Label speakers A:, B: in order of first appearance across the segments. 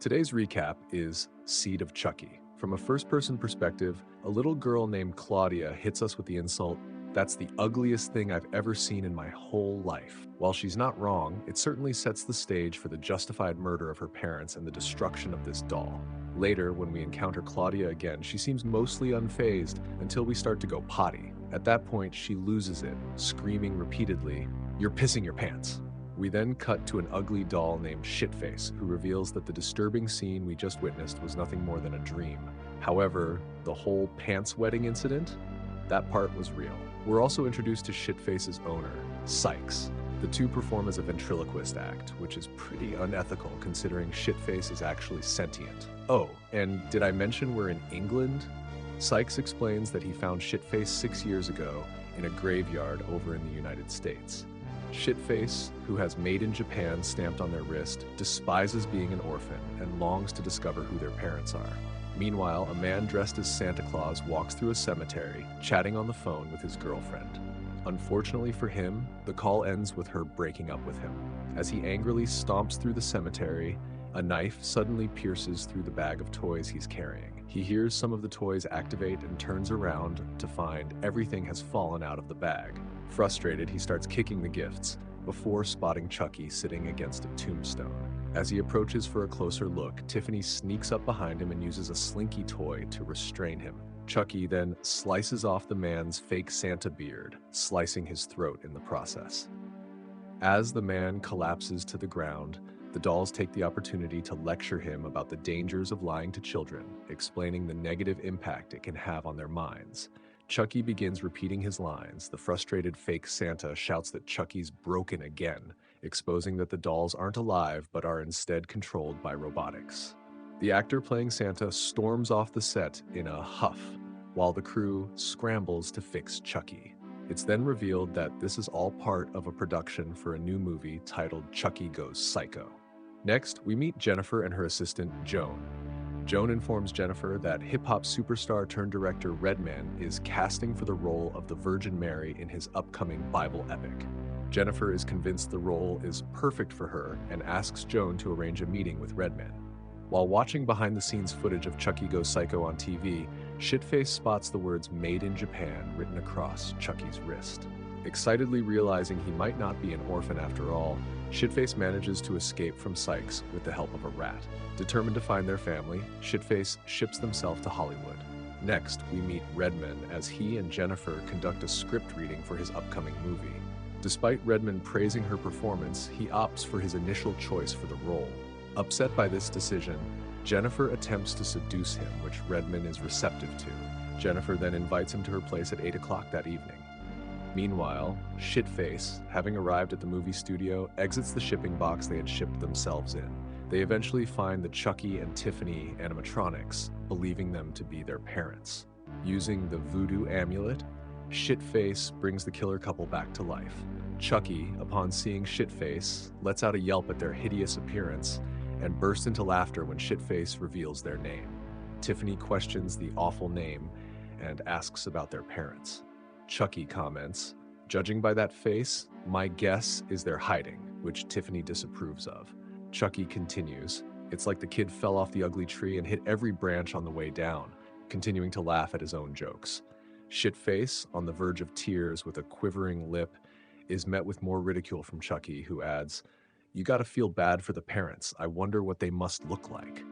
A: Today's recap is Seed of Chucky. From a first-person perspective, a little girl named Claudia hits us with the insult, "That's the ugliest thing I've ever seen in my whole life." While she's not wrong, it certainly sets the stage for the justified murder of her parents and the destruction of this doll. Later, when we encounter Claudia again, she seems mostly unfazed until we start to go potty. At that point, she loses it, screaming repeatedly, "You're pissing your pants." We then cut to an ugly doll named Shitface, who reveals that the disturbing scene we just witnessed was nothing more than a dream. However, the whole pants wetting incident? That part was real. We're also introduced to Shitface's owner, Sykes. The two perform as a ventriloquist act, which is pretty unethical considering Shitface is actually sentient. Oh, and did I mention we're in England? Sykes explains that he found Shitface 6 years ago in a graveyard over in the United States. Shitface, who has Made in Japan stamped on their wrist, despises being an orphan and longs to discover who their parents are. Meanwhile, a man dressed as Santa Claus walks through a cemetery, chatting on the phone with his girlfriend. Unfortunately for him, the call ends with her breaking up with him. As he angrily stomps through the cemetery, a knife suddenly pierces through the bag of toys he's carrying. He hears some of the toys activate and turns around to find everything has fallen out of the bag. Frustrated, he starts kicking the gifts, before spotting Chucky sitting against a tombstone. As he approaches for a closer look, Tiffany sneaks up behind him and uses a slinky toy to restrain him. Chucky then slices off the man's fake Santa beard, slicing his throat in the process. As the man collapses to the ground, the dolls take the opportunity to lecture him about the dangers of lying to children, explaining the negative impact it can have on their minds. Chucky begins repeating his lines. The frustrated fake Santa shouts that Chucky's broken again, exposing that the dolls aren't alive but are instead controlled by robotics. The actor playing Santa storms off the set in a huff, while the crew scrambles to fix Chucky. It's then revealed that this is all part of a production for a new movie titled Chucky Goes Psycho. Next, we meet Jennifer and her assistant, Joan. Joan informs Jennifer that hip-hop superstar turned director Redman is casting for the role of the Virgin Mary in his upcoming Bible epic. Jennifer is convinced the role is perfect for her and asks Joan to arrange a meeting with Redman. While watching behind-the-scenes footage of Chucky Goes Psycho on TV, Shitface spots the words "Made in Japan" written across Chucky's wrist. Excitedly realizing he might not be an orphan after all, Shitface manages to escape from Sykes with the help of a rat. Determined to find their family, Shitface ships themselves to Hollywood. Next, we meet Redman as he and Jennifer conduct a script reading for his upcoming movie. Despite Redman praising her performance, he opts for his initial choice for the role. Upset by this decision, Jennifer attempts to seduce him, which Redman is receptive to. Jennifer then invites him to her place at 8 o'clock that evening. Meanwhile, Shitface, having arrived at the movie studio, exits the shipping box they had shipped themselves in. They eventually find the Chucky and Tiffany animatronics, believing them to be their parents. Using the voodoo amulet, Shitface brings the killer couple back to life. Chucky, upon seeing Shitface, lets out a yelp at their hideous appearance and bursts into laughter when Shitface reveals their name. Tiffany questions the awful name and asks about their parents. Chucky comments, "Judging by that face, my guess is they're hiding," which Tiffany disapproves of. Chucky continues, "It's like the kid fell off the ugly tree and hit every branch on the way down," continuing to laugh at his own jokes. Shitface, on the verge of tears with a quivering lip, is met with more ridicule from Chucky, who adds, "You gotta feel bad for the parents. I wonder what they must look like."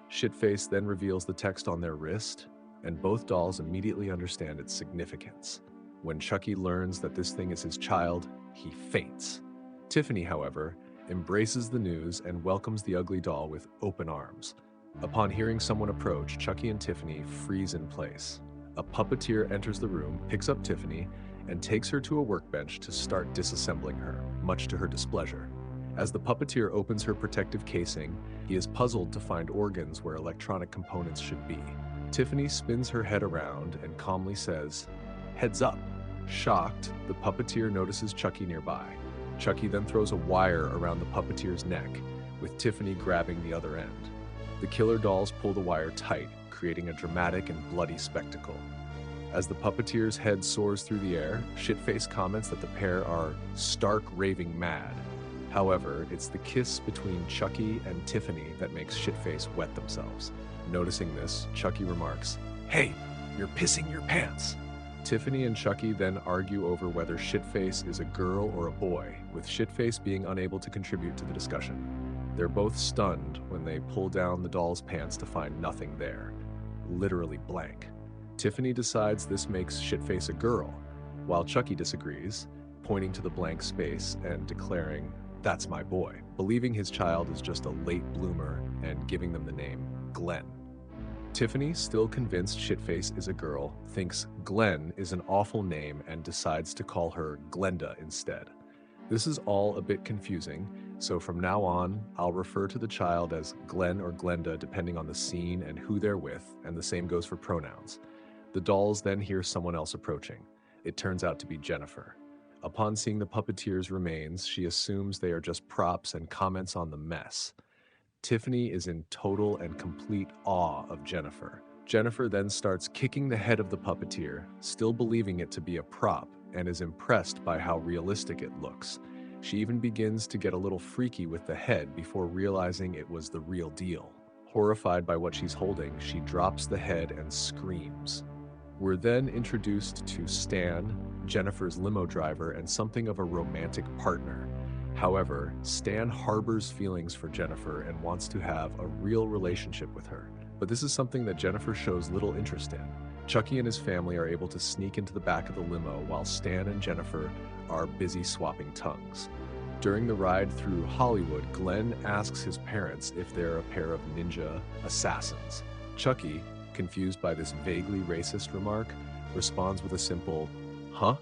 A: Shitface then reveals the text on their wrist, and both dolls immediately understand its significance. When Chucky learns that this thing is his child, he faints. Tiffany, however, embraces the news and welcomes the ugly doll with open arms. Upon hearing someone approach, Chucky and Tiffany freeze in place. A puppeteer enters the room, picks up Tiffany, and takes her to a workbench to start disassembling her, much to her displeasure. As the puppeteer opens her protective casing, he is puzzled to find organs where electronic components should be. Tiffany spins her head around and calmly says, "Heads up." Shocked, the puppeteer notices Chucky nearby. Chucky then throws a wire around the puppeteer's neck, with Tiffany grabbing the other end. The killer dolls pull the wire tight, creating a dramatic and bloody spectacle. As the puppeteer's head soars through the air, Shitface comments that the pair are stark raving mad. However, it's the kiss between Chucky and Tiffany that makes Shitface wet themselves. Noticing this, Chucky remarks, "Hey, you're pissing your pants." Tiffany and Chucky then argue over whether Shitface is a girl or a boy, with Shitface being unable to contribute to the discussion. They're both stunned when they pull down the doll's pants to find nothing there. Literally blank. Tiffany decides this makes Shitface a girl, while Chucky disagrees, pointing to the blank space and declaring, "That's my boy," believing his child is just a late bloomer and giving them the name Glenn. Tiffany, still convinced Shitface is a girl, thinks Glenn is an awful name and decides to call her Glenda instead. This is all a bit confusing, so from now on, I'll refer to the child as Glenn or Glenda depending on the scene and who they're with, and the same goes for pronouns. The dolls then hear someone else approaching. It turns out to be Jennifer. Upon seeing the puppeteer's remains, she assumes they are just props and comments on the mess. Tiffany is in total and complete awe of Jennifer. Jennifer then starts kicking the head of the puppeteer, still believing it to be a prop, and is impressed by how realistic it looks. She even begins to get a little freaky with the head before realizing it was the real deal. Horrified by what she's holding, she drops the head and screams. We're then introduced to Stan, Jennifer's limo driver, and something of a romantic partner. However, Stan harbors feelings for Jennifer and wants to have a real relationship with her. But this is something that Jennifer shows little interest in. Chucky and his family are able to sneak into the back of the limo while Stan and Jennifer are busy swapping tongues. During the ride through Hollywood, Glenn asks his parents if they're a pair of ninja assassins. Chucky, confused by this vaguely racist remark, responds with a simple, "Huh?"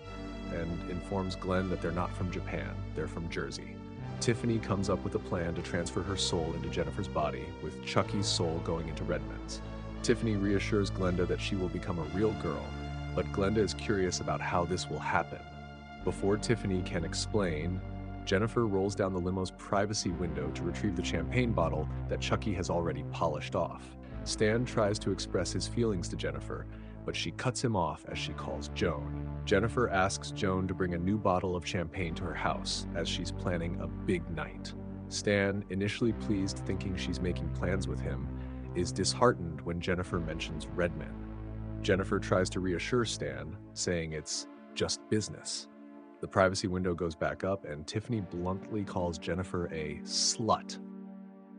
A: and informs Glenn that they're not from Japan, they're from Jersey. Tiffany comes up with a plan to transfer her soul into Jennifer's body, with Chucky's soul going into Redmond's. Tiffany reassures Glenda that she will become a real girl, but Glenda is curious about how this will happen. Before Tiffany can explain, Jennifer rolls down the limo's privacy window to retrieve the champagne bottle that Chucky has already polished off. Stan tries to express his feelings to Jennifer, but she cuts him off as she calls Joan. Jennifer asks Joan to bring a new bottle of champagne to her house, as she's planning a big night. Stan, initially pleased thinking she's making plans with him, is disheartened when Jennifer mentions Redman. Jennifer tries to reassure Stan, saying it's just business. The privacy window goes back up, and Tiffany bluntly calls Jennifer a slut.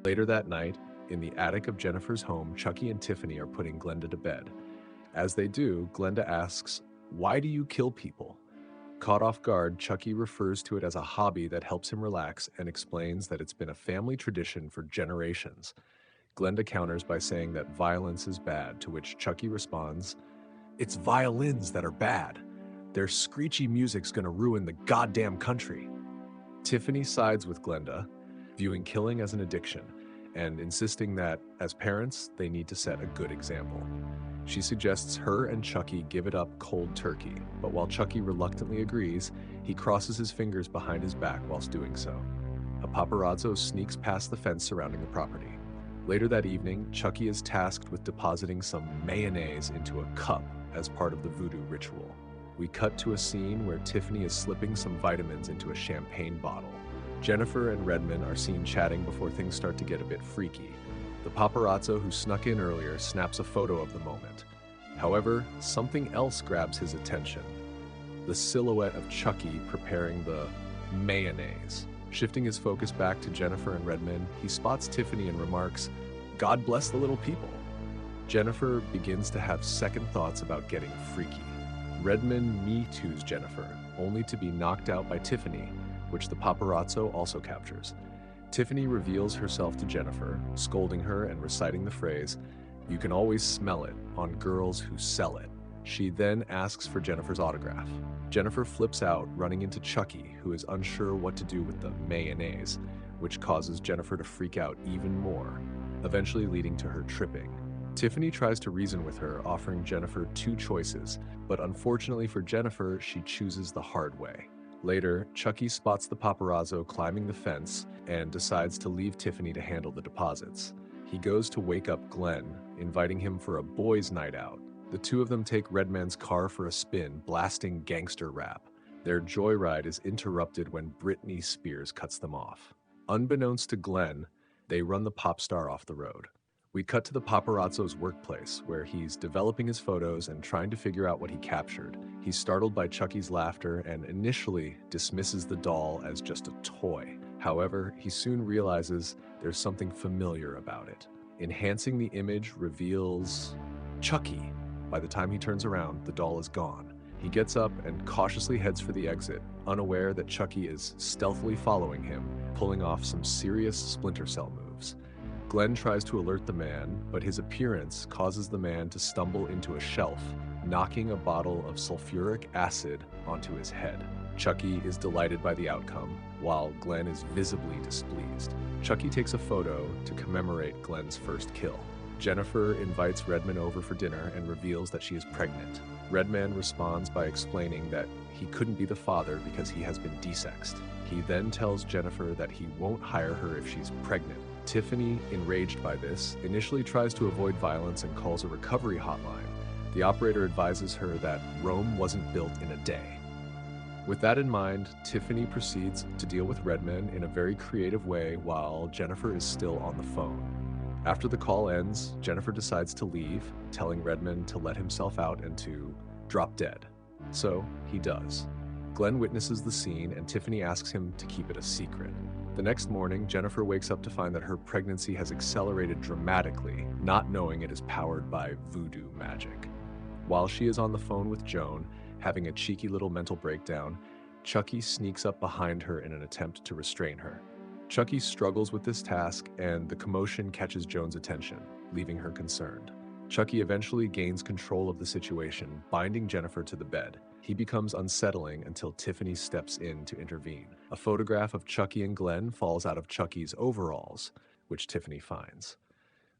A: Later that night, in the attic of Jennifer's home, Chucky and Tiffany are putting Glenda to bed. As they do, Glenda asks, "Why do you kill people?" Caught off guard, Chucky refers to it as a hobby that helps him relax and explains that it's been a family tradition for generations. Glenda counters by saying that violence is bad, to which Chucky responds, "It's violins that are bad. Their screechy music's gonna ruin the goddamn country." Tiffany sides with Glenda, viewing killing as an addiction, and insisting that, as parents, they need to set a good example. She suggests her and Chucky give it up cold turkey, but while Chucky reluctantly agrees, he crosses his fingers behind his back whilst doing so. A paparazzo sneaks past the fence surrounding the property. Later that evening, Chucky is tasked with depositing some mayonnaise into a cup as part of the voodoo ritual. We cut to a scene where Tiffany is slipping some vitamins into a champagne bottle. Jennifer and Redmond are seen chatting before things start to get a bit freaky. The paparazzo who snuck in earlier snaps a photo of the moment. However, something else grabs his attention. The silhouette of Chucky preparing the mayonnaise. Shifting his focus back to Jennifer and Redmond, he spots Tiffany and remarks, "God bless the little people." Jennifer begins to have second thoughts about getting freaky. Redmond Me Too's Jennifer, only to be knocked out by Tiffany, which the paparazzo also captures. Tiffany reveals herself to Jennifer, scolding her and reciting the phrase, "You can always smell it on girls who sell it." She then asks for Jennifer's autograph. Jennifer flips out, running into Chucky, who is unsure what to do with the mayonnaise, which causes Jennifer to freak out even more, eventually leading to her tripping. Tiffany tries to reason with her, offering Jennifer two choices, but unfortunately for Jennifer, she chooses the hard way. Later, Chucky spots the paparazzo climbing the fence and decides to leave Tiffany to handle the deposits. He goes to wake up Glenn, inviting him for a boys' night out. The two of them take Redman's car for a spin, blasting gangster rap. Their joyride is interrupted when Britney Spears cuts them off. Unbeknownst to Glenn, they run the pop star off the road. We cut to the paparazzo's workplace, where he's developing his photos and trying to figure out what he captured. He's startled by Chucky's laughter and initially dismisses the doll as just a toy. However, he soon realizes there's something familiar about it. Enhancing the image reveals Chucky. By the time he turns around, the doll is gone. He gets up and cautiously heads for the exit, unaware that Chucky is stealthily following him, pulling off some serious Splinter Cell moves. Glenn tries to alert the man, but his appearance causes the man to stumble into a shelf, knocking a bottle of sulfuric acid onto his head. Chucky is delighted by the outcome, while Glenn is visibly displeased. Chucky takes a photo to commemorate Glenn's first kill. Jennifer invites Redman over for dinner and reveals that she is pregnant. Redman responds by explaining that he couldn't be the father because he has been desexed. He then tells Jennifer that he won't hire her if she's pregnant. Tiffany, enraged by this, initially tries to avoid violence and calls a recovery hotline. The operator advises her that Rome wasn't built in a day. With that in mind, Tiffany proceeds to deal with Redman in a very creative way while Jennifer is still on the phone. After the call ends, Jennifer decides to leave, telling Redman to let himself out and to drop dead. So he does. Glenn witnesses the scene and Tiffany asks him to keep it a secret. The next morning, Jennifer wakes up to find that her pregnancy has accelerated dramatically, not knowing it is powered by voodoo magic. While she is on the phone with Joan, having a cheeky little mental breakdown, Chucky sneaks up behind her in an attempt to restrain her. Chucky struggles with this task, and the commotion catches Joan's attention, leaving her concerned. Chucky eventually gains control of the situation, binding Jennifer to the bed. He becomes unsettling until Tiffany steps in to intervene. A photograph of Chucky and Glenn falls out of Chucky's overalls, which Tiffany finds.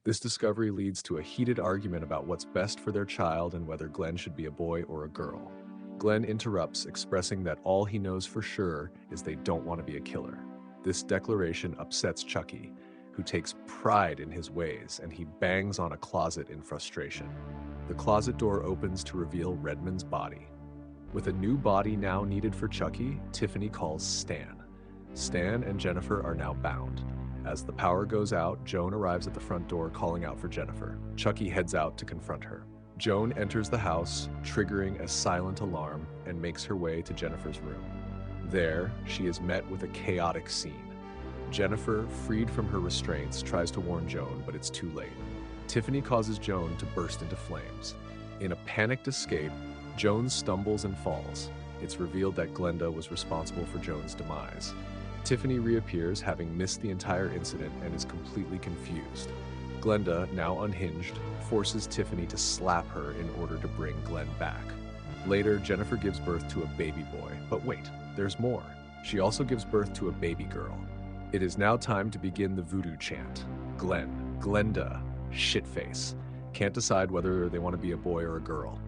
A: This discovery leads to a heated argument about what's best for their child and whether Glenn should be a boy or a girl. Glenn interrupts, expressing that all he knows for sure is they don't want to be a killer. This declaration upsets Chucky, who takes pride in his ways, and he bangs on a closet in frustration. The closet door opens to reveal Redman's body. With a new body now needed for Chucky, Tiffany calls Stan. Stan and Jennifer are now bound. As the power goes out, Joan arrives at the front door calling out for Jennifer. Chucky heads out to confront her. Joan enters the house, triggering a silent alarm, and makes her way to Jennifer's room. There, she is met with a chaotic scene. Jennifer, freed from her restraints, tries to warn Joan, but it's too late. Tiffany causes Joan to burst into flames. In a panicked escape, Joan stumbles and falls. It's revealed that Glenda was responsible for Joan's demise. Tiffany reappears, having missed the entire incident, and is completely confused. Glenda, now unhinged, forces Tiffany to slap her in order to bring Glenn back. Later, Jennifer gives birth to a baby boy. But wait, there's more. She also gives birth to a baby girl. It is now time to begin the voodoo chant. Glenn, Glenda, shitface. Can't decide whether they want to be a boy or a girl.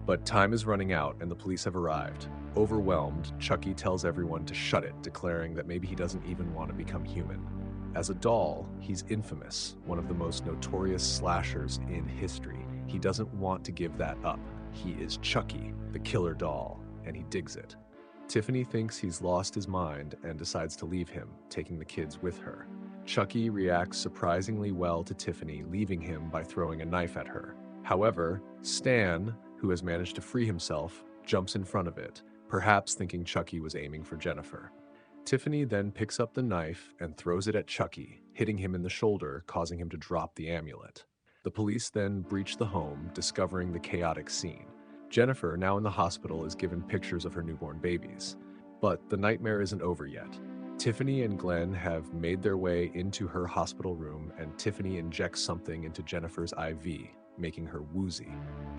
A: But time is running out and the police have arrived. Overwhelmed, Chucky tells everyone to shut it, declaring that maybe he doesn't even want to become human. As a doll, he's infamous, one of the most notorious slashers in history. He doesn't want to give that up. He is Chucky, the killer doll, and he digs it. Tiffany thinks he's lost his mind and decides to leave him, taking the kids with her. Chucky reacts surprisingly well to Tiffany, leaving him by throwing a knife at her. However, Stan, who has managed to free himself, jumps in front of it, perhaps thinking Chucky was aiming for Jennifer. Tiffany then picks up the knife and throws it at Chucky, hitting him in the shoulder, causing him to drop the amulet. The police then breach the home, discovering the chaotic scene. Jennifer, now in the hospital, is given pictures of her newborn babies. But the nightmare isn't over yet. Tiffany and Glenn have made their way into her hospital room, and Tiffany injects something into Jennifer's IV, making her woozy.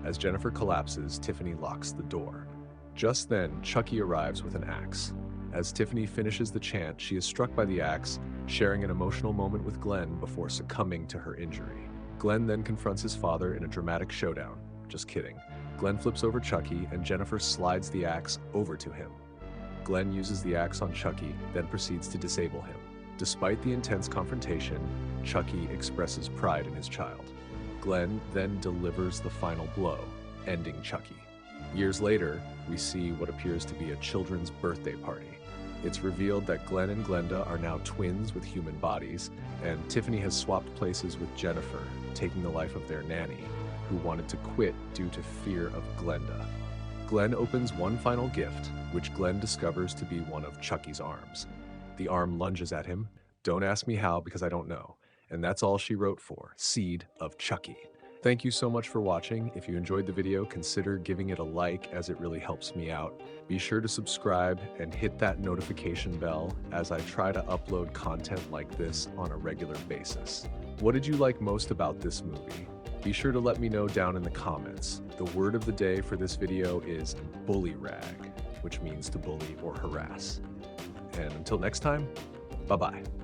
A: As Jennifer collapses, Tiffany locks the door. Just then, Chucky arrives with an axe. As Tiffany finishes the chant, she is struck by the axe, sharing an emotional moment with Glenn before succumbing to her injury. Glenn then confronts his father in a dramatic showdown. Just kidding. Glenn flips over Chucky, and Jennifer slides the axe over to him. Glenn uses the axe on Chucky, then proceeds to disable him. Despite the intense confrontation, Chucky expresses pride in his child. Glenn then delivers the final blow, ending Chucky. Years later, we see what appears to be a children's birthday party. It's revealed that Glenn and Glenda are now twins with human bodies, and Tiffany has swapped places with Jennifer, taking the life of their nanny, who wanted to quit due to fear of Glenda. Glenn opens one final gift, which Glenn discovers to be one of Chucky's arms. The arm lunges at him. Don't ask me how, because I don't know. And that's all she wrote for Seed of Chucky. Thank you so much for watching. If you enjoyed the video, consider giving it a like, as it really helps me out. Be sure to subscribe and hit that notification bell, as I try to upload content like this on a regular basis. What did you like most about this movie? Be sure to let me know down in the comments. The word of the day for this video is bully rag, which means to bully or harass. And until next time, bye-bye.